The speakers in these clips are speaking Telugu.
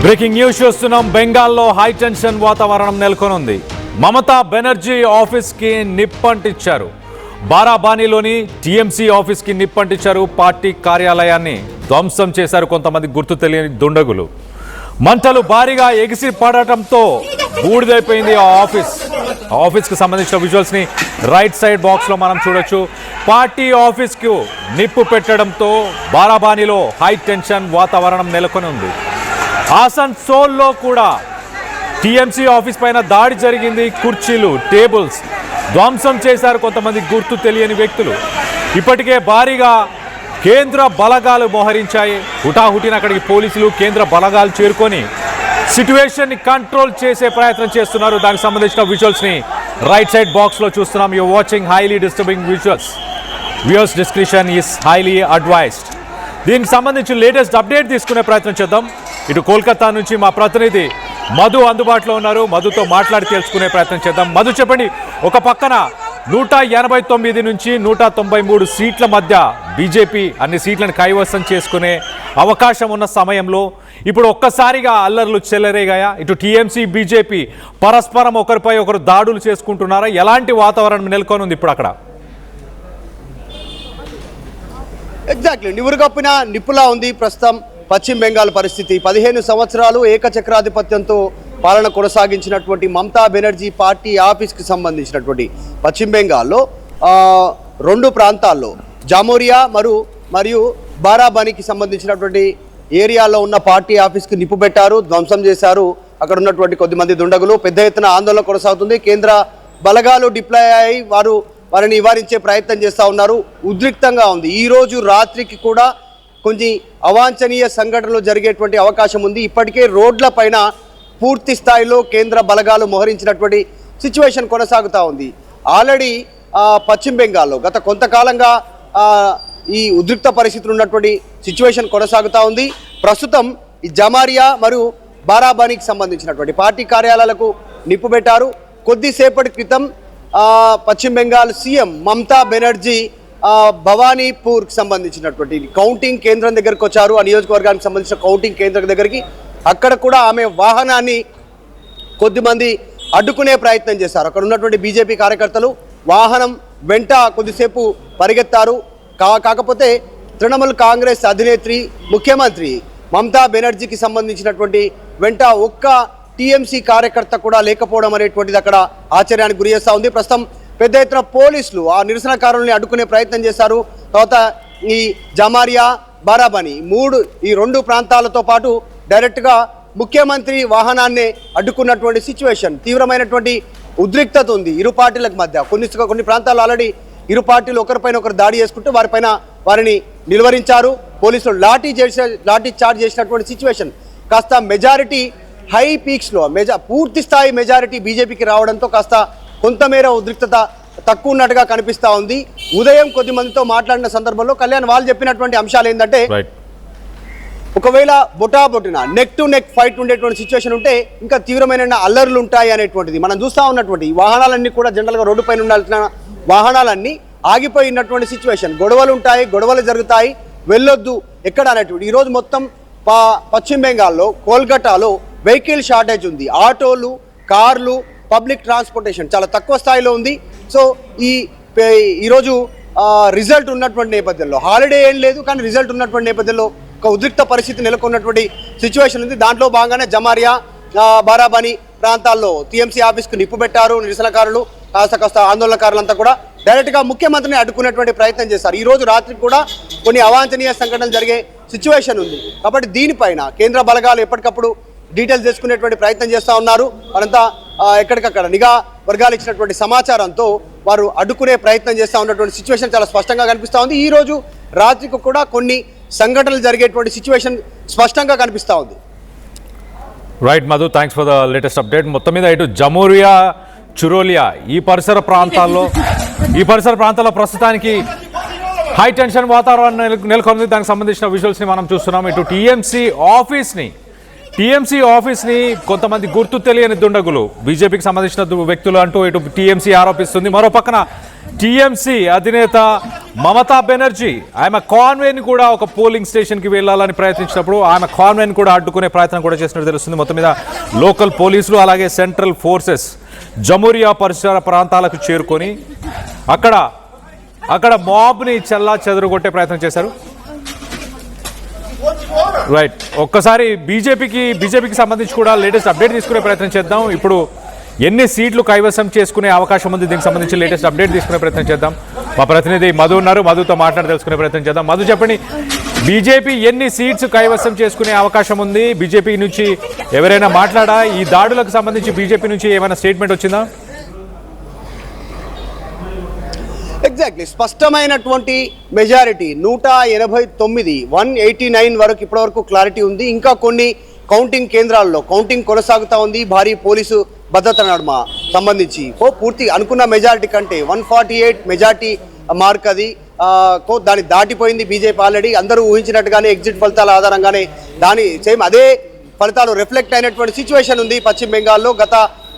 బ్రేకింగ్ న్యూస్ చూస్తున్నాం. బెంగాల్లో హై టెన్షన్ వాతావరణం నెలకొనుంది. మమతా బెనర్జీ ఆఫీస్కి నిప్పంటించారు. బారాబానీలోని టీఎంసీ ఆఫీస్కి నిప్పంటించారు. పార్టీ కార్యాలయాన్ని ధ్వంసం చేశారు కొంతమంది గుర్తు తెలియని దుండగులు. మంటలు భారీగా ఎగిసి పడటంతో బూడిదైపోయింది ఆ ఆఫీస్కి సంబంధించిన విజువల్స్ ని రైట్ సైడ్ బాక్స్ లో మనం చూడొచ్చు. పార్టీ ఆఫీస్కు నిప్పు పెట్టడంతో బారాబానీలో హై టెన్షన్ వాతావరణం నెలకొని ఉంది. ఆసన్సోల్లో కూడా టీఎంసీ ఆఫీస్ పైన దాడి జరిగింది. కుర్చీలు, టేబుల్స్ ధ్వంసం చేశారు కొంతమంది గుర్తు తెలియని వ్యక్తులు. ఇప్పటికే భారీగా కేంద్ర బలగాలు మోహరించాయి. హుటాహుటిన అక్కడికి పోలీసులు, కేంద్ర బలగాలు చేరుకొని సిట్యుయేషన్ ని కంట్రోల్ చేసే ప్రయత్నం చేస్తున్నారు. దానికి సంబంధించిన విజువల్స్ ని రైట్ సైడ్ బాక్స్ లో చూస్తున్నాం. You watching highly disturbing visuals. Viewers description is highly advised. దీనికి సంబంధించి లేటెస్ట్ అప్డేట్ తీసుకునే ప్రయత్నం చేద్దాం. ఇటు కోల్కతా నుంచి మా ప్రతినిధి మధు అందుబాటులో ఉన్నారు. మధుతో మాట్లాడి తెలుసుకునే ప్రయత్నం చేద్దాం. మధు, చెప్పండి, ఒక పక్కన 189 నుంచి 193 సీట్ల మధ్య బీజేపీ అన్ని సీట్లను కైవసం చేసుకునే అవకాశం ఉన్న సమయంలో ఇప్పుడు ఒక్కసారిగా అల్లర్లు చెలరేగాయా? ఇటు టీఎంసీ, బీజేపీ పరస్పరం ఒకరిపై ఒకరు దాడులు చేసుకుంటున్నారా? ఎలాంటి వాతావరణం నెలకొని ఉంది ఇప్పుడు అక్కడ? ఎగ్జాక్ట్లీ, నివురుగప్పిన నిప్పులా ఉంది ప్రస్తుతం పశ్చిమ బెంగాల్ పరిస్థితి. 15 సంవత్సరాలు ఏకచక్రాధిపత్యంతో పాలన కొనసాగించినటువంటి మమతా బెనర్జీ పార్టీ ఆఫీస్కి సంబంధించినటువంటి పశ్చిమ బెంగాల్లో 2 ప్రాంతాల్లో జామోరియా మరియు బారాబానీకి సంబంధించినటువంటి ఏరియాలో ఉన్న పార్టీ ఆఫీస్కి నిప్పు పెట్టారు, ధ్వంసం చేశారు. అక్కడ ఉన్నటువంటి కొద్దిమంది దుండగులు. పెద్ద ఎత్తున ఆందోళన కొనసాగుతుంది. కేంద్ర బలగాలు డిప్లాయ్ అయ్యి వారిని నివారించే ప్రయత్నం చేస్తూ ఉన్నారు. ఉద్రిక్తంగా ఉంది. ఈరోజు రాత్రికి కూడా కొన్ని అవాంఛనీయ సంఘటనలు జరిగేటువంటి అవకాశం ఉంది. ఇప్పటికే రోడ్ల పైన పూర్తి స్థాయిలో కేంద్ర బలగాలు మోహరించినటువంటి సిచ్యువేషన్ కొనసాగుతూ ఉంది. ఆల్రెడీ పశ్చిమ బెంగాల్లో గత కొంతకాలంగా ఈ ఉద్రిక్త పరిస్థితులు ఉన్నటువంటి సిచ్యువేషన్ కొనసాగుతూ ఉంది. ప్రస్తుతం ఈ జమారియా మరియు బారాబానీకి సంబంధించినటువంటి పార్టీ కార్యాలయాలకు నిప్పు పెట్టారు. కొద్దిసేపటి క్రితం పశ్చిమ బెంగాల్ సీఎం మమతా బెనర్జీ భవానీపూర్కి సంబంధించినటువంటి కౌంటింగ్ కేంద్రం దగ్గరికి వచ్చారు. ఆ నియోజకవర్గానికి సంబంధించిన కౌంటింగ్ కేంద్రం దగ్గరికి. అక్కడ కూడా ఆమె వాహనాన్ని కొద్దిమంది అడ్డుకునే ప్రయత్నం చేశారు. అక్కడ ఉన్నటువంటి బీజేపీ కార్యకర్తలు వాహనం వెంట కొద్దిసేపు పరిగెత్తారు. కాకపోతే తృణమూల్ కాంగ్రెస్ అధినేత్రి, ముఖ్యమంత్రి మమతా బెనర్జీకి సంబంధించినటువంటి వెంట ఒక్క టీఎంసీ కార్యకర్త కూడా లేకపోవడం అనేటువంటిది అక్కడ ఆశ్చర్యానికి గురి చేస్తూ ఉంది. ప్రస్తుతం పెద్ద ఎత్తున పోలీసులు ఆ నిరసనకారుల్ని అడ్డుకునే ప్రయత్నం చేశారు. తర్వాత ఈ జమారియా, బారాబానీ ఈ 2 ప్రాంతాలతో పాటు డైరెక్ట్గా ముఖ్యమంత్రి వాహనాన్ని అడ్డుకున్నటువంటి సిచ్యువేషన్, తీవ్రమైనటువంటి ఉద్రిక్తత ఉంది ఇరు పార్టీలకు మధ్య. కొన్ని ప్రాంతాల్లో ఆల్రెడీ ఇరు పార్టీలు ఒకరిపైన ఒకరు దాడి చేసుకుంటూ వారిని నిలువరించారు. పోలీసులు లాఠీ చార్జ్ చేసినటువంటి సిచ్యువేషన్. కాస్త మెజారిటీ హై పీక్స్లో పూర్తి స్థాయి మెజారిటీ బీజేపీకి రావడంతో కాస్త కొంతమేర ఉద్రిక్తత తక్కువ ఉన్నట్టుగా కనిపిస్తూ ఉంది. ఉదయం కొద్ది మందితో మాట్లాడిన సందర్భంలో కళ్యాణ్ వాళ్ళు చెప్పినటువంటి అంశాలు ఏంటంటే, ఒకవేళ బొటాబొటిన నెక్ టు నెక్ ఫైట్ ఉండేటువంటి సిచ్యువేషన్ ఉంటే ఇంకా తీవ్రమైన అల్లర్లు ఉంటాయి అనేటువంటిది మనం చూస్తూ ఉన్నటువంటి వాహనాలన్నీ కూడా జనరల్గా రోడ్డు పైన ఉండాల్సిన వాహనాలన్నీ ఆగిపోయినటువంటి సిచ్యువేషన్. గొడవలు ఉంటాయి, గొడవలు జరుగుతాయి, వెళ్ళొద్దు ఎక్కడ అనేటువంటి. ఈరోజు మొత్తం పశ్చిమ బెంగాల్లో కోల్కతాలో వెహికల్ షార్టేజ్ ఉంది. ఆటోలు, కార్లు, పబ్లిక్ ట్రాన్స్పోర్టేషన్ చాలా తక్కువ స్థాయిలో ఉంది. సో ఈరోజు రిజల్ట్ ఉన్నటువంటి నేపథ్యంలో, హాలిడే ఏం లేదు కానీ రిజల్ట్ ఉన్నటువంటి నేపథ్యంలో ఒక ఉద్రిక్త పరిస్థితి నెలకొన్నటువంటి సిచ్యువేషన్ ఉంది. దాంట్లో భాగంగానే జమారియా, బారాబానీ ప్రాంతాల్లో టీఎంసీ ఆఫీస్కు నిప్పు పెట్టారు నిరసనకారులు. కాస్త ఆందోళనకారులంతా కూడా డైరెక్ట్గా ముఖ్యమంత్రిని అడ్డుకునేటువంటి ప్రయత్నం చేశారు. ఈ రోజు రాత్రికి కూడా కొన్ని అవాంఛనీయ సంఘటనలు జరిగే సిచ్యువేషన్ ఉంది. కాబట్టి దీనిపైన కేంద్ర బలగాలు ఎప్పటికప్పుడు డీటెయిల్స్ చేసుకునేటువంటి ప్రయత్నం చేస్తూ ఉన్నారు. వారంతా ఎక్కడికక్కడ నిఘా వర్గాలు ఇచ్చినటువంటి సమాచారంతో వారు అడ్డుకునే ప్రయత్నం చేస్తూ ఉన్నటువంటి సిచ్యువేషన్ చాలా స్పష్టంగా కనిపిస్తూ ఉంది. ఈ రోజు రాత్రికి కూడా కొన్ని సంఘటనలు జరిగేటువంటి సిచ్యువేషన్ స్పష్టంగా కనిపిస్తూ ఉంది. Right Madhu, thanks for the latest update. మొత్తం మీద ఇటు జమూరియా, చురోలియా ఈ పరిసర ప్రాంతాల్లో ప్రస్తుతానికి హై టెన్షన్ వాతావరణం నెలకొంది. దానికి సంబంధించిన విజువల్స్ని మనం చూస్తున్నాం. ఇటు టీఎంసీ ఆఫీస్ని కొంతమంది గుర్తు తెలియని దుండగులు, బీజేపీకి సంబంధించిన వ్యక్తులు అంటూ ఇటు టీఎంసీ ఆరోపిస్తుంది. మరో పక్కన టీఎంసీ అధినేత మమతా బెనర్జీ ఆమె కాన్వేని కూడా ఒక పోలింగ్ స్టేషన్కి వెళ్ళాలని ప్రయత్నించినప్పుడు ఆమె కాన్వేని కూడా అడ్డుకునే ప్రయత్నం కూడా చేసినట్టు తెలుస్తుంది. మొత్తం మీద లోకల్ పోలీసులు అలాగే సెంట్రల్ ఫోర్సెస్ జమూరియా పరిసర ప్రాంతాలకు చేరుకొని అక్కడ మాబ్ని చెల్లా చెదరగొట్టే ప్రయత్నం చేశారు. రైట్, ఒక్కసారి బీజేపీకి సంబంధించి కూడా లేటెస్ట్ అప్డేట్ తీసుకునే ప్రయత్నం చేద్దాం. ఇప్పుడు ఎన్ని సీట్లు కైవసం చేసుకునే అవకాశం ఉంది, దీనికి సంబంధించి లేటెస్ట్ అప్డేట్ తీసుకునే ప్రయత్నం చేద్దాం. మా ప్రతినిధి మధు ఉన్నారు, మధుతో మాట్లాడి తెలుసుకునే ప్రయత్నం చేద్దాం. మధు చెప్పండి, బీజేపీ ఎన్ని సీట్స్ కైవసం చేసుకునే అవకాశం ఉంది? బీజేపీ నుంచి ఎవరైనా మాట్లాడా? ఈ దాడులకు సంబంధించి బీజేపీ నుంచి ఏమైనా స్టేట్మెంట్ వచ్చిందా? ఎగ్జాక్ట్లీ, స్పష్టమైనటువంటి మెజారిటీ 189, 189 వరకు ఇప్పటివరకు క్లారిటీ ఉంది. ఇంకా కొన్ని కౌంటింగ్ కేంద్రాల్లో కౌంటింగ్ కొనసాగుతూ ఉంది. భారీ పోలీసు భద్రత నడుమ సంబంధించి పూర్తి అనుకున్న మెజారిటీ కంటే 148 మెజారిటీ మార్క్ అది దాన్ని దాటిపోయింది బీజేపీ ఆల్రెడీ. అందరూ ఊహించినట్టుగానే ఎగ్జిట్ ఫలితాల ఆధారంగానే దాని సేమ్ అదే ఫలితాలు రిఫ్లెక్ట్ అయినటువంటి సిచ్యువేషన్ ఉంది పశ్చిమ బెంగాల్లో. గత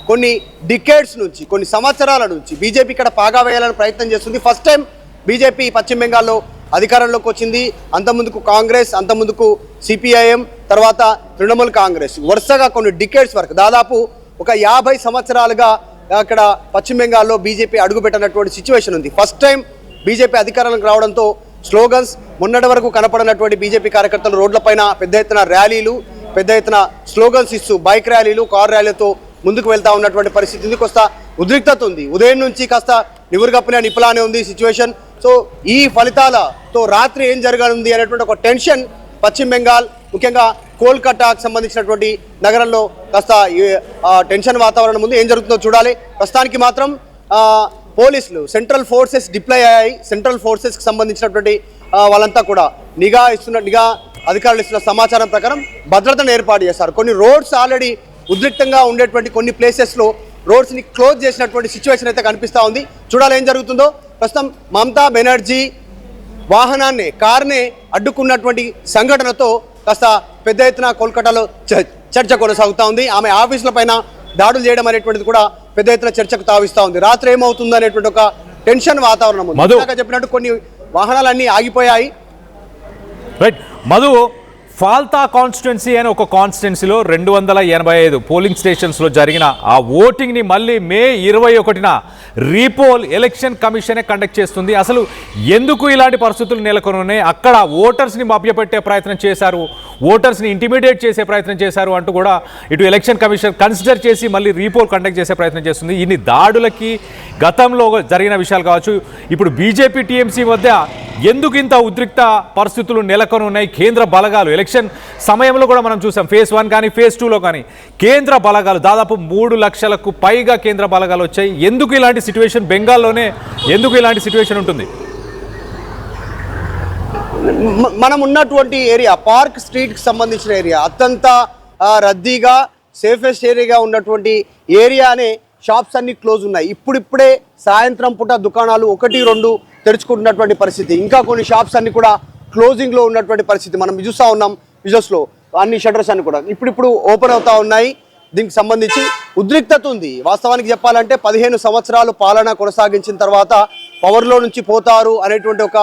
కొన్ని డికేడ్స్ నుంచి, కొన్ని సంవత్సరాల నుంచి బీజేపీ ఇక్కడ పాగా వేయాలని ప్రయత్నం చేస్తుంది. ఫస్ట్ టైం బీజేపీ పశ్చిమ బెంగాల్లో అధికారంలోకి వచ్చింది. అంతకుముందుకు కాంగ్రెస్, అంతకుముందుకు సిపిఐఎం, తర్వాత తృణమూల్ కాంగ్రెస్, వరుసగా కొన్ని డికేడ్స్ వరకు దాదాపు ఒక 50 సంవత్సరాలుగా అక్కడ పశ్చిమ బెంగాల్లో బీజేపీ అడుగుపెట్టినటువంటి సిచ్యువేషన్ ఉంది. ఫస్ట్ టైం బీజేపీ అధికారంలోకి రావడంతో స్లోగన్స్, మొన్నటి వరకు కనపడినటువంటి బీజేపీ కార్యకర్తలు రోడ్లపైన పెద్ద ఎత్తున ర్యాలీలు, పెద్ద ఎత్తున స్లోగన్స్ ఇస్తూ బైక్ ర్యాలీలు, కార్ ర్యాలీలతో ముందుకు వెళ్తా ఉన్నటువంటి పరిస్థితి ఉంది. కాస్త ఉద్రిక్తత ఉంది. ఉదయం నుంచి కాస్త నివురుగప్పిన నిపులానే ఉంది సిచ్యువేషన్. సో ఈ ఫలితాలతో రాత్రి ఏం జరగనుంది అనేటువంటి ఒక టెన్షన్ పశ్చిమ బెంగాల్, ముఖ్యంగా కోల్కతాకు సంబంధించినటువంటి నగరంలో కాస్త టెన్షన్ వాతావరణం ఉంది. ఏం జరుగుతుందో చూడాలి. ప్రస్తుతానికి మాత్రం పోలీసులు, సెంట్రల్ ఫోర్సెస్ డిప్లాయ్ అయ్యాయి. సెంట్రల్ ఫోర్సెస్కి సంబంధించినటువంటి వాళ్ళంతా కూడా నిఘా అధికారులు ఇస్తున్న సమాచారం ప్రకారం భద్రతను ఏర్పాటు చేశారు. కొన్ని రోడ్స్ ఆల్రెడీ ఉద్రిక్తంగా ఉండేటువంటి కొన్ని ప్లేసెస్లో రోడ్స్ని క్లోజ్ చేసినటువంటి సిచ్యువేషన్ అయితే కనిపిస్తూ ఉంది. చూడాలి ఏం జరుగుతుందో. ప్రస్తుతం మమతా బెనర్జీ వాహనాన్ని, కార్నే అడ్డుకున్నటువంటి సంఘటనతో కాస్త పెద్ద ఎత్తున కోల్కతాలో చర్చ కొనసాగుతూ ఉంది. ఆమె ఆఫీసుల పైన దాడులు చేయడం అనేటువంటిది కూడా పెద్ద ఎత్తున చర్చకు తావిస్తూ ఉంది. రాత్రి ఏమవుతుందో అనేటువంటి ఒక టెన్షన్ వాతావరణం ఉంది. చెప్పినట్టు కొన్ని వాహనాలన్నీ ఆగిపోయాయి. రైట్ మధు, ఫాల్తా కాన్స్టిట్యున్సీ అనే ఒక కాన్స్టిట్యున్సీలో 285 పోలింగ్ స్టేషన్స్లో జరిగిన ఆ ఓటింగ్ని మళ్ళీ మే 21న రీపోల్ ఎలక్షన్ కమిషనే కండక్ట్ చేస్తుంది. అసలు ఎందుకు ఇలాంటి పరిస్థితులు నెలకొని ఉన్నాయి? అక్కడ ఓటర్స్ని మభ్యపెట్టే ప్రయత్నం చేశారు, ఓటర్స్ని ఇంటిమిడేట్ చేసే ప్రయత్నం చేశారు అంటూ కూడా ఇటు ఎలక్షన్ కమిషన్ కన్సిడర్ చేసి మళ్ళీ రీపోల్ కండక్ట్ చేసే ప్రయత్నం చేస్తుంది. ఇన్ని దాడులకి గతంలో జరిగిన విషయాలు కావచ్చు, ఇప్పుడు బీజేపీ టీఎంసీ మధ్య ఎందుకు ఇంత ఉద్రిక్త పరిస్థితులు నెలకొని ఉన్నాయి? కేంద్ర బలగాలు ఎలక్షన్ సమయంలో కూడా మనం చూసాం, ఫేజ్ 1 కానీ ఫేజ్ 2లో కానీ కేంద్ర బలగాలు దాదాపు 3 లక్షలకు పైగా కేంద్ర బలగాలు వచ్చాయి. ఎందుకు ఇలాంటి సిచ్యువేషన్ బెంగాల్లోనే ఎందుకు ఇలాంటి సిచ్యువేషన్ ఉంటుంది? మనం ఉన్నటువంటి ఏరియా పార్క్ స్ట్రీట్కి సంబంధించిన ఏరియా అత్యంత రద్దీగా సేఫెస్ట్ ఏరియాగా ఉన్నటువంటి ఏరియానే షాప్స్ అన్ని క్లోజ్ ఉన్నాయి. ఇప్పుడిప్పుడే సాయంత్రం పూట దుకాణాలు 1-2 తెరుచుకుంటున్నటువంటి పరిస్థితి. ఇంకా కొన్ని షాప్స్ అన్ని కూడా క్లోజింగ్లో ఉన్నటువంటి పరిస్థితి మనం చూస్తూ ఉన్నాం. విజువల్స్లో అన్ని షట్టర్స్ అన్ని కూడా ఇప్పుడు ఓపెన్ అవుతూ ఉన్నాయి. దీనికి సంబంధించి ఉద్రిక్తత ఉంది. వాస్తవానికి చెప్పాలంటే 15 సంవత్సరాలు పాలన కొనసాగించిన తర్వాత పవర్లో నుంచి పోతారు అనేటువంటి ఒక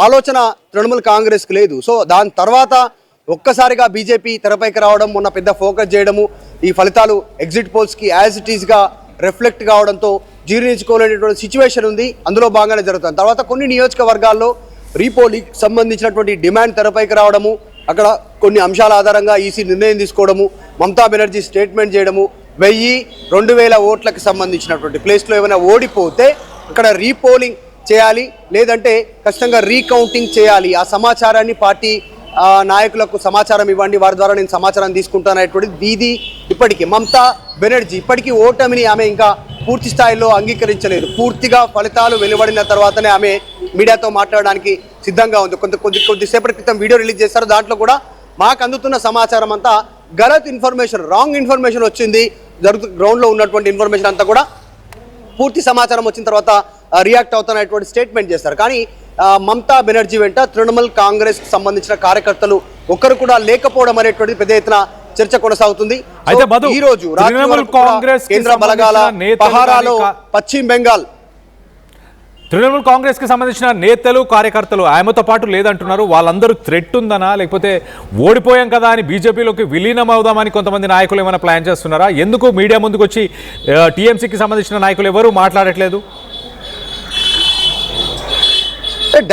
ఆలోచన తృణమూల్ కాంగ్రెస్కి లేదు. సో దాని తర్వాత ఒక్కసారిగా బీజేపీ తెరపైకి రావడం, మొన్న పెద్ద ఫోకస్ చేయడము, ఈ ఫలితాలు ఎగ్జిట్ పోల్స్కి యాజ్ ఇట్ ఈస్గా రిఫ్లెక్ట్ కావడంతో జీర్ణించుకోలేనటువంటి సిచ్యువేషన్ ఉంది. అందులో బాగానే జరుగుతుంది. తర్వాత కొన్ని నియోజకవర్గాల్లో రీపోలింగ్ సంబంధించినటువంటి డిమాండ్ తెరపైకి రావడము, అక్కడ కొన్ని అంశాల ఆధారంగా ఈసీ నిర్ణయం తీసుకోవడము, మమతా బెనర్జీ స్టేట్మెంట్ చేయడము, 1000-2000 ఓట్లకు సంబంధించినటువంటి ప్లేస్లో ఏమైనా ఓడిపోతే అక్కడ రీపోలింగ్ చేయాలి, లేదంటే ఖచ్చితంగా రీకౌంటింగ్ చేయాలి. ఆ సమాచారాన్ని పార్టీ నాయకులకు సమాచారం ఇవ్వండి, వారి ద్వారా నేను సమాచారం తీసుకుంటాననేటువంటిది ఇది. ఇప్పటికీ మమతా బెనర్జీ ఇప్పటికీ ఓటమిని ఆమె ఇంకా పూర్తి స్థాయిలో అంగీకరించలేదు. పూర్తిగా ఫలితాలు వెలువడిన తర్వాతనే ఆమె మీడియాతో మాట్లాడడానికి సిద్ధంగా ఉంది. కొద్దిసేపటి క్రితం వీడియో రిలీజ్ చేశారు. దాంట్లో కూడా మాకు అందుతున్న సమాచారం అంతా గలత్ ఇన్ఫర్మేషన్, రాంగ్ ఇన్ఫర్మేషన్ వచ్చింది, గ్రౌండ్లో ఉన్నటువంటి ఇన్ఫర్మేషన్ అంతా కూడా పూర్తి సమాచారం వచ్చిన తర్వాత రియాక్ట్ అవుతున్నటువంటి స్టేట్మెంట్ చేస్తారు. కానీ మమతా బెనర్జీ వెంట తృణమూల్ కాంగ్రెస్కి సంబంధించిన కార్యకర్తలు ఒక్కరు కూడా లేకపోవడం అనేటువంటిది పెద్ద ఎత్తున చర్చ కొనసాగుతుంది. అయితే మధు, ఈ రోజు తృణమూల్ కాంగ్రెస్ కేంద్ర బలగాల పహారాలో పశ్చిమ బెంగాల్ తృణమూల్ కాంగ్రెస్ కి సంబంధించిన నేతలు కార్యకర్తలు ఆయమతో పాటు లేదంటున్నారు. వాళ్ళందరూ థ్రెట్ ఉందనా, లేకపోతే ఓడిపోయాం కదా అని బీజేపీలోకి విలీనం అవుదామని కొంతమంది నాయకులు ఏమైనా ప్లాన్ చేస్తున్నారా? ఎందుకు మీడియా ముందుకు వచ్చి టీఎంసీకి సంబంధించిన నాయకులు ఎవరు మాట్లాడట్లేదు?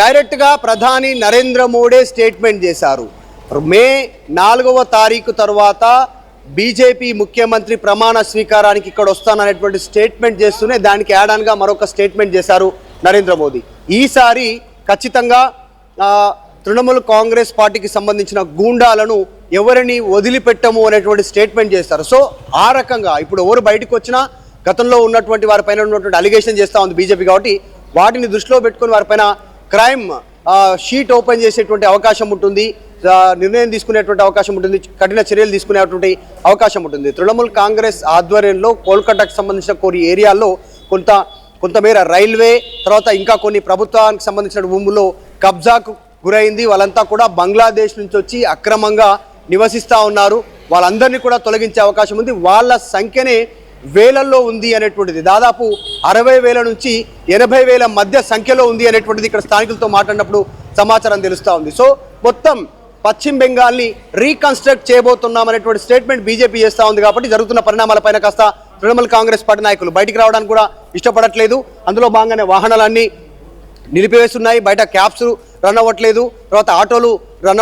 డైరెక్ట్ గా ప్రధాని నరేంద్ర మోడీ స్టేట్మెంట్ చేశారు. మే 4వ తారీఖు తర్వాత బీజేపీ ముఖ్యమంత్రి ప్రమాణ స్వీకారానికి ఇక్కడ వస్తాననేటువంటి స్టేట్మెంట్ చేస్తూనే దానికి యాడ్ ఆన్ గా మరొక స్టేట్మెంట్ చేశారు నరేంద్ర మోదీ. ఈసారి ఖచ్చితంగా తృణమూల్ కాంగ్రెస్ పార్టీకి సంబంధించిన గూండాలను ఎవరిని వదిలిపెట్టము అనేటువంటి స్టేట్మెంట్ చేస్తారు. సో ఆ రకంగా ఇప్పుడు ఎవరు బయటకు వచ్చినా గతంలో ఉన్నటువంటి వారిపైన ఉన్నటువంటి అలిగేషన్ చేస్తూ ఉంది బీజేపీ. కాబట్టి వాటిని దృష్టిలో పెట్టుకుని వారిపైన క్రైమ్ షీట్ ఓపెన్ చేసేటువంటి అవకాశం ఉంటుంది, నిర్ణయం తీసుకునేటువంటి అవకాశం ఉంటుంది, కఠిన చర్యలు తీసుకునేటువంటి అవకాశం ఉంటుంది. తృణమూల్ కాంగ్రెస్ ఆధ్వర్యంలో కోల్కతాకు సంబంధించిన కొన్ని ఏరియాల్లో కొంతమేర రైల్వే, తర్వాత ఇంకా కొన్ని ప్రభుత్వానికి సంబంధించిన భూముల్లో కబ్జాకు గురైంది. వాళ్ళంతా కూడా బంగ్లాదేశ్ నుంచి వచ్చి అక్రమంగా నివసిస్తూ ఉన్నారు. వాళ్ళందరినీ కూడా తొలగించే అవకాశం ఉంది. వాళ్ళ సంఖ్యనే వేలల్లో ఉంది అనేటువంటిది, దాదాపు 60,000 నుంచి 80,000 మధ్య సంఖ్యలో ఉంది అనేటువంటిది ఇక్కడ స్థానికులతో మాట్లాడినప్పుడు సమాచారం తెలుస్తూ ఉంది. సో మొత్తం పశ్చిమ బెంగాల్ని రీకన్స్ట్రక్ట్ చేయబోతున్నాం అనేటువంటి స్టేట్మెంట్ బీజేపీ చేస్తూ ఉంది. కాబట్టి జరుగుతున్న పరిణామాలపైన కాస్త తృణమూల్ కాంగ్రెస్ పార్టీ నాయకులు బయటికి రావడానికి కూడా ఇష్టపడట్లేదు. అందులో భాగంగానే వాహనాలన్నీ నిలిపివేస్తున్నాయి, బయట క్యాబ్స్ రన్ అవ్వట్లేదు, తర్వాత ఆటోలు రన్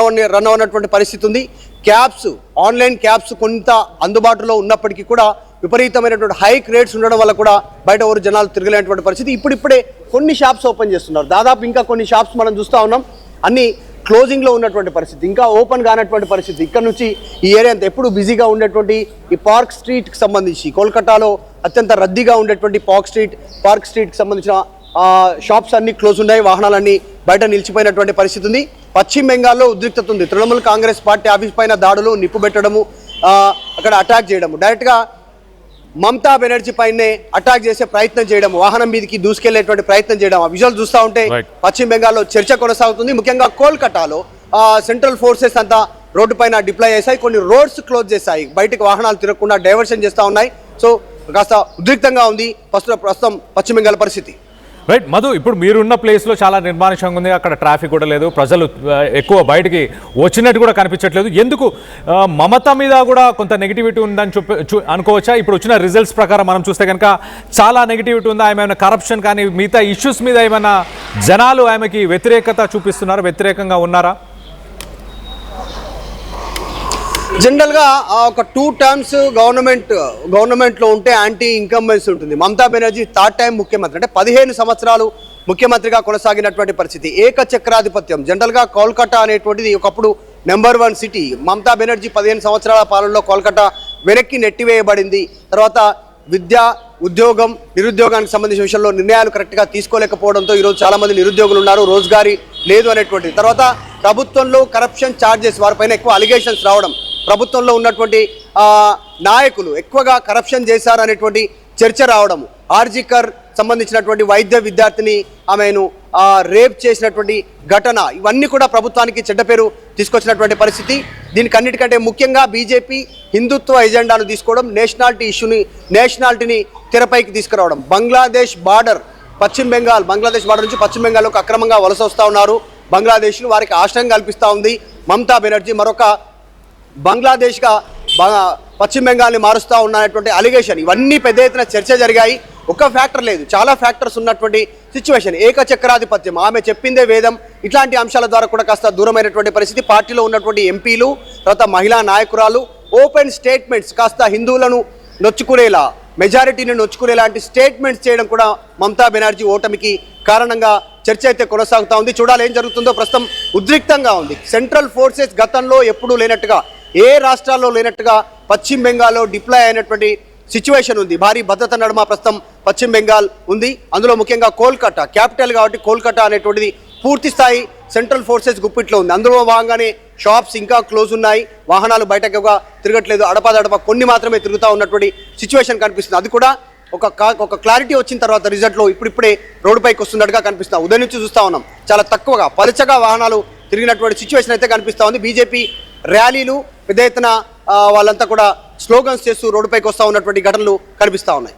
అవ్వనటువంటి పరిస్థితి ఉంది. క్యాబ్స్, ఆన్లైన్ క్యాబ్స్ కొంత అందుబాటులో ఉన్నప్పటికీ కూడా విపరీతమైనటువంటి హైక్ రేట్స్ ఉండడం వల్ల కూడా బయట ఎవరు జనాలు తిరగలేనటువంటి పరిస్థితి. ఇప్పుడిప్పుడే కొన్ని షాప్స్ ఓపెన్ చేస్తున్నారు. దాదాపు ఇంకా కొన్ని షాప్స్ మనం చూస్తూ ఉన్నాం, అన్ని క్లోజింగ్లో ఉన్నటువంటి పరిస్థితి, ఇంకా ఓపెన్ కానటువంటి పరిస్థితి. ఇక్కడ నుంచి ఈ ఏరియా అంతా ఎప్పుడు బిజీగా ఉండేటువంటి ఈ పార్క్ స్ట్రీట్కి సంబంధించి కోల్కతాలో అత్యంత రద్దీగా ఉండేటువంటి పార్క్ స్ట్రీట్కి సంబంధించిన షాప్స్ అన్ని క్లోజ్ ఉన్నాయి, వాహనాలన్నీ బయట నిలిచిపోయినటువంటి పరిస్థితి ఉంది. పశ్చిమ బెంగాల్లో ఉద్రిక్తత ఉంది. తృణమూల్ కాంగ్రెస్ పార్టీ ఆఫీస్ పైన దాడులు, నిప్పు పెట్టడము, అక్కడ అటాక్ చేయడము, డైరెక్ట్గా మమతా బెనర్జీ పైనే అటాక్ చేసే ప్రయత్నం చేయడం, వాహనం మీదకి దూసుకెళ్లేటువంటి ప్రయత్నం చేయడం, ఆ విజువల్ చూస్తూ ఉంటే పశ్చిమ బెంగాల్లో చర్చ కొనసాగుతుంది. ముఖ్యంగా కోల్కతాలో సెంట్రల్ ఫోర్సెస్ అంతా రోడ్డు పైన డిప్లాయ్ చేశాయి, కొన్ని రోడ్స్ క్లోజ్ చేశాయి, బయటకు వాహనాలు తిరగకుండా డైవర్షన్ చేస్తూ ఉన్నాయి. సో కాస్త ఉద్రిక్తంగా ఉంది ప్రస్తుతం పశ్చిమ బెంగాల్ పరిస్థితి. రైట్ మధు, ఇప్పుడు మీరున్న ప్లేస్లో చాలా నిర్మానుష్యంగా ఉంది, అక్కడ ట్రాఫిక్ కూడా లేదు, ప్రజలు ఎక్కువ బయటికి వచ్చినట్టు కూడా కనిపించట్లేదు. ఎందుకు మమత మీద కూడా కొంత నెగిటివిటీ ఉందని అనుకోవచ్చా? ఇప్పుడు వచ్చిన రిజల్ట్స్ ప్రకారం మనం చూస్తే కనుక చాలా నెగిటివిటీ ఉంది. ఆమె ఏమైనా కరప్షన్ కానీ మిగతా ఇష్యూస్ మీద ఏమైనా జనాలు ఆమెకి వ్యతిరేకత చూపిస్తున్నారా, వ్యతిరేకంగా ఉన్నారా? జనరల్గా ఒక 2 టర్మ్స్ గవర్నమెంట్లో ఉంటే యాంటీ ఇన్కంబెన్సీ ఉంటుంది. మమతా బెనర్జీ 3rd టైం ముఖ్యమంత్రి, అంటే 15 సంవత్సరాలు ముఖ్యమంత్రిగా కొనసాగినటువంటి పరిస్థితి. ఏకచక్రాధిపత్యం. జనరల్గా కోల్కతా అనేటువంటిది ఒకప్పుడు నెంబర్ 1 సిటీ. మమతా బెనర్జీ 15 సంవత్సరాల పాలనలో కోల్కతా వెనక్కి నెట్టివేయబడింది. తర్వాత విద్య, ఉద్యోగం, నిరుద్యోగానికి సంబంధించిన విషయంలో నిర్ణయాలు కరెక్ట్గా తీసుకోలేకపోవడంతో ఈరోజు చాలామంది నిరుద్యోగులు ఉన్నారు, రోజుగారీ లేదు అనేటువంటిది. తర్వాత ప్రభుత్వంలో కరప్షన్ ఛార్జెస్, వారిపైన ఎక్కువ అలిగేషన్స్ రావడం, ప్రభుత్వంలో ఉన్నటువంటి నాయకులు ఎక్కువగా కరప్షన్ చేశారు అనేటువంటి చర్చ రావడము, ఆర్జికర్ సంబంధించినటువంటి వైద్య విద్యార్థిని ఆమెను రేప్ చేసినటువంటి ఘటన, ఇవన్నీ కూడా ప్రభుత్వానికి చెడ్డ పేరు తీసుకొచ్చినటువంటి పరిస్థితి. దీనికన్నిటికంటే ముఖ్యంగా బీజేపీ హిందుత్వ ఎజెండాను తీసుకోవడం, నేషనాలిటీని తెరపైకి తీసుకురావడం. బంగ్లాదేశ్ బార్డర్ నుంచి పశ్చిమ బెంగాల్లోకి అక్రమంగా వలస వస్తూ ఉన్నారు బంగ్లాదేశ్లు, వారికి ఆశ్రయం కల్పిస్తూ ఉంది మమతా బెనర్జీ. మరొక బంగ్లాదేశ్గా పశ్చిమ బెంగాల్ని మారుస్తూ ఉన్నటువంటి అలిగేషన్, ఇవన్నీ పెద్ద ఎత్తున చర్చ జరిగాయి. ఒక ఫ్యాక్టర్ లేదు, చాలా ఫ్యాక్టర్స్ ఉన్నటువంటి సిచ్యువేషన్. ఏకచక్రాధిపత్యం, ఆమె చెప్పిందే వేదం, ఇట్లాంటి అంశాల ద్వారా కూడా కాస్త దూరమైనటువంటి పరిస్థితి. పార్టీలో ఉన్నటువంటి ఎంపీలు, తర్వాత మహిళా నాయకురాలు ఓపెన్ స్టేట్మెంట్స్, కాస్త హిందువులను నొచ్చుకునేలా, మెజారిటీని నొచ్చుకునేలాంటి స్టేట్మెంట్స్ చేయడం కూడా మమతా బెనర్జీ ఓటమికి కారణంగా చర్చ అయితే కొనసాగుతూ ఉంది. చూడాలి ఏం జరుగుతుందో. ప్రస్తుతం ఉద్రిక్తంగా ఉంది. సెంట్రల్ ఫోర్సెస్ గతంలో ఎప్పుడూ లేనట్టుగా, ఏ రాష్ట్రాల్లో లేనట్టుగా పశ్చిమ బెంగాల్లో డిప్లాయ్ అయినటువంటి సిచ్యువేషన్ ఉంది. భారీ భద్రత నడుమ ప్రస్తుతం పశ్చిమ బెంగాల్ ఉంది. అందులో ముఖ్యంగా కోల్కతా క్యాపిటల్ కాబట్టి కోల్కతా అనేటువంటిది పూర్తి స్థాయి సెంట్రల్ ఫోర్సెస్ గుప్పిట్లో ఉంది. అందులో భాగంగానే షాప్స్ ఇంకా క్లోజ్ ఉన్నాయి, వాహనాలు బయటకు తిరగట్లేదు, అడపాదడప కొన్ని మాత్రమే తిరుగుతూ ఉన్నటువంటి సిచ్యువేషన్ కనిపిస్తుంది. అది కూడా ఒక క్లారిటీ వచ్చిన తర్వాత రిజల్ట్లో ఇప్పుడిప్పుడే రోడ్డుపైకి వస్తున్నట్టుగా కనిపిస్తాం. ఉదయం నుంచి చూస్తూ ఉన్నాం, చాలా తక్కువగా పలుచగా వాహనాలు తిరిగినటువంటి సిచ్యువేషన్ అయితే కనిపిస్తూ ఉంది. బీజేపీ ర్యాలీలు, పెద్ద ఎత్తున వాళ్ళంతా కూడా స్లోగన్స్ చేస్తూ రోడ్డుపైకి వస్తూ ఉన్నటువంటి ఘటనలు కనిపిస్తూ ఉన్నాయి.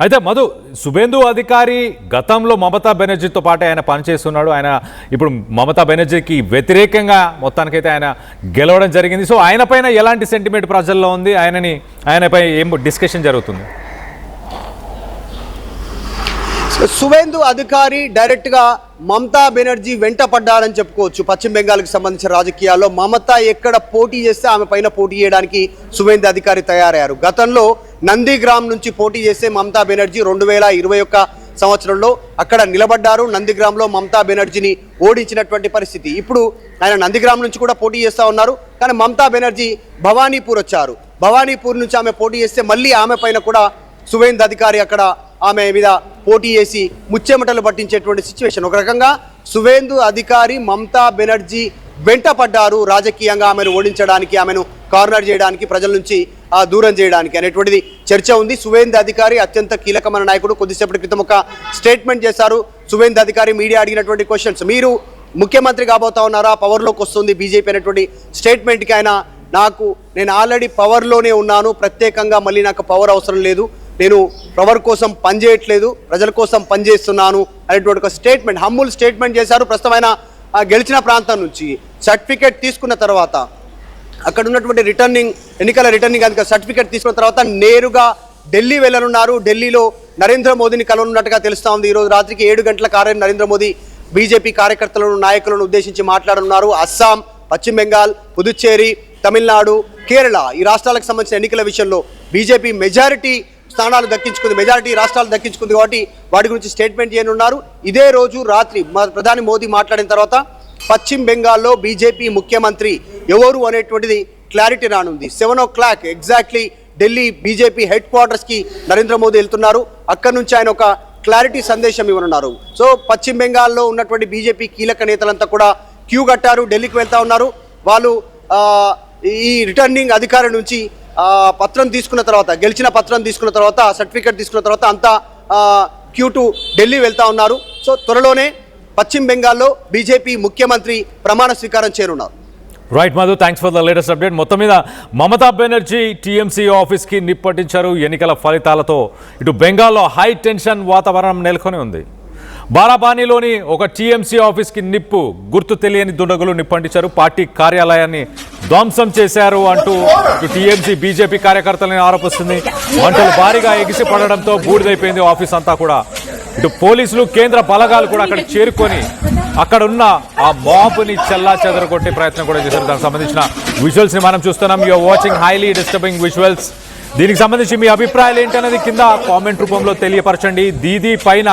అయితే మధు, శుభేందు అధికారి గతంలో మమతా బెనర్జీతో పాటు ఆయన పనిచేస్తున్నాడు. ఆయన ఇప్పుడు మమతా బెనర్జీకి వ్యతిరేకంగా మొత్తానికైతే ఆయన గెలవడం జరిగింది. సో ఆయన పైన ఎలాంటి సెంటిమెంట్ ప్రజల్లో ఉంది, ఆయనపై ఏం డిస్కషన్ జరుగుతుంది? శుభేందు అధికారి డైరెక్ట్గా మమతా బెనర్జీ వెంట పడ్డారని చెప్పుకోవచ్చు. పశ్చిమ బెంగాల్కి సంబంధించిన రాజకీయాల్లో మమతా ఎక్కడ పోటీ చేస్తే ఆమె పైన పోటీ చేయడానికి శుభేందు అధికారి తయారయ్యారు. గతంలో నందిగ్రామ్ నుంచి పోటీ చేస్తే మమతా బెనర్జీ 2021 సంవత్సరంలో అక్కడ నిలబడ్డారు. నందిగ్రామ్లో మమతా బెనర్జీని ఓడించినటువంటి పరిస్థితి. ఇప్పుడు ఆయన నందిగ్రామ్ నుంచి కూడా పోటీ చేస్తూ ఉన్నారు. కానీ మమతా బెనర్జీ భవానీపూర్ వచ్చారు. భవానీపూర్ నుంచి ఆమె పోటీ చేస్తే మళ్ళీ ఆమె పైన కూడా శుభేందు అధికారి అక్కడ ఆమె మీద పోటీ చేసి ముచ్చెమటలు పట్టించేటువంటి సిచ్యువేషన్. ఒక రకంగా శుభేందు అధికారి మమతా బెనర్జీ వెంట పడ్డారు రాజకీయంగా ఆమెను ఓడించడానికి, ఆమెను కార్నర్ చేయడానికి, ప్రజల నుంచి దూరం చేయడానికి అనేటువంటిది చర్చ ఉంది. శుభేందు అధికారి అత్యంత కీలకమైన నాయకుడు. కొద్దిసేపటి క్రితం ఒక స్టేట్మెంట్ చేశారు శుభేందు అధికారి. మీడియా అడిగినటువంటి క్వశ్చన్స్, మీరు ముఖ్యమంత్రి కాబోతా ఉన్నారా, పవర్లోకి వస్తుంది బీజేపీ అనేటువంటి స్టేట్మెంట్కి ఆయన నేను ఆల్రెడీ పవర్లోనే ఉన్నాను, ప్రత్యేకంగా మళ్ళీ నాకు పవర్ అవసరం లేదు, నేను పవర్ కోసం పనిచేయట్లేదు, ప్రజల కోసం పనిచేస్తున్నాను అనేటువంటి ఒక స్టేట్మెంట్, హమ్ముల్ స్టేట్మెంట్ చేశారు. ప్రస్తుతం ఆయన గెలిచిన ప్రాంతం నుంచి సర్టిఫికేట్ తీసుకున్న తర్వాత అక్కడ ఉన్నటువంటి ఎన్నికల రిటర్నింగ్ అధికారి సర్టిఫికేట్ తీసుకున్న తర్వాత నేరుగా ఢిల్లీ వెళ్ళనున్నారు. ఢిల్లీలో నరేంద్ర మోదీని కలవనున్నట్టుగా తెలుస్తా ఉంది. ఈరోజు రాత్రికి 7 గంటల నరేంద్ర మోదీ బీజేపీ కార్యకర్తలను, నాయకులను ఉద్దేశించి మాట్లాడనున్నారు. అస్సాం, పశ్చిమ బెంగాల్, పుదుచ్చేరి, తమిళనాడు, కేరళ ఈ రాష్ట్రాలకు సంబంధించిన ఎన్నికల విషయంలో బీజేపీ మెజారిటీ రాష్ట్రాలు దక్కించుకుంది కాబట్టి వాటి గురించి స్టేట్మెంట్ చేయనున్నారు. ఇదే రోజు రాత్రి ప్రధాని మోదీ మాట్లాడిన తర్వాత పశ్చిమ బెంగాల్లో బీజేపీ ముఖ్యమంత్రి ఎవరు అనేటువంటిది క్లారిటీ రానుంది. 7 o'clock exactly Delhi BJP head క్వార్టర్స్కి నరేంద్ర మోదీ వెళ్తున్నారు. అక్కడి నుంచి ఆయన ఒక క్లారిటీ సందేశం ఇవ్వనున్నారు. సో పశ్చిమ బెంగాల్లో ఉన్నటువంటి బీజేపీ కీలక నేతలంతా కూడా క్యూ కట్టారు, ఢిల్లీకి వెళ్తా ఉన్నారు. వాళ్ళు ఈ రిటర్నింగ్ అధికారి నుంచి పత్రం తీసుకున్న తర్వాత, గెలిచిన పత్రం తీసుకున్న తర్వాత, సర్టిఫికేట్ తీసుకున్న తర్వాత అంతా క్యూ టు ఢిల్లీ వెళ్తా ఉన్నారు. సో త్వరలోనే పశ్చిమ బెంగాల్లో బీజేపీ ముఖ్యమంత్రి ప్రమాణ స్వీకారం చేయనున్నారు. Right Madhu, thanks for the latest update. మొత్తం మీద మమతా బెనర్జీ టీఎంసీ ఆఫీస్కి నిప్పటించారు. ఎన్నికల ఫలితాలతో ఇటు బెంగాల్లో హై టెన్షన్ వాతావరణం నెలకొని ఉంది. బారాబానీలోని ఒక టీఎంసీ ఆఫీస్కి నిప్పు, గుర్తు తెలియని దుండగులు నిప్పంటించారు. పార్టీ కార్యాలయాన్ని ధ్వంసం చేశారు అంటూ ఇటు టీఎంసీ బీజేపీ కార్యకర్తలని ఆరోపిస్తుంది. మంటలు భారీగా ఎగిసి పడడంతో బూడిదైపోయింది ఆఫీస్ అంతా కూడా. ఇటు పోలీసులు, కేంద్ర బలగాలు కూడా అక్కడ చేరుకొని అక్కడ ఉన్న ఆ మాబ్ని చెల్లా చెదరగొట్టే ప్రయత్నం కూడా చేశారు. దానికి సంబంధించిన విజువల్స్ ని మనం చూస్తున్నాం. You're watching highly disturbing visuals. దీనికి సంబంధించి మీ అభిప్రాయాలు ఏంటనేది కింద కామెంట్ రూపంలో తెలియపరచండి. దీదీ పైన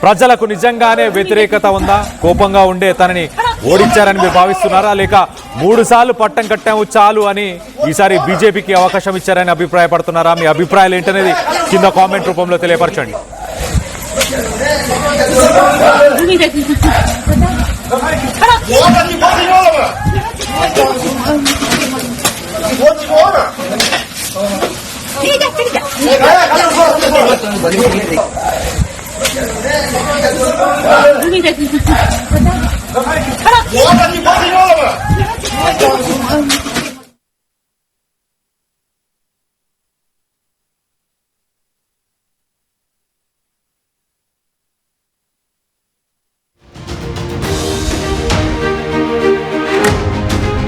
ప్రజలకు నిజంగానే వ్యతిరేకత ఉందా? కోపంగా ఉండే తనని ఓడించారని మీరు భావిస్తున్నారా, లేక 3 సార్లు పట్టం కట్టాము చాలు అని ఈసారి బీజేపీకి అవకాశం ఇచ్చారని అభిప్రాయపడుతున్నారా? మీ అభిప్రాయాలు ఏంటనేది కింద కామెంట్ రూపంలో తెలియపరచండి. खड़ा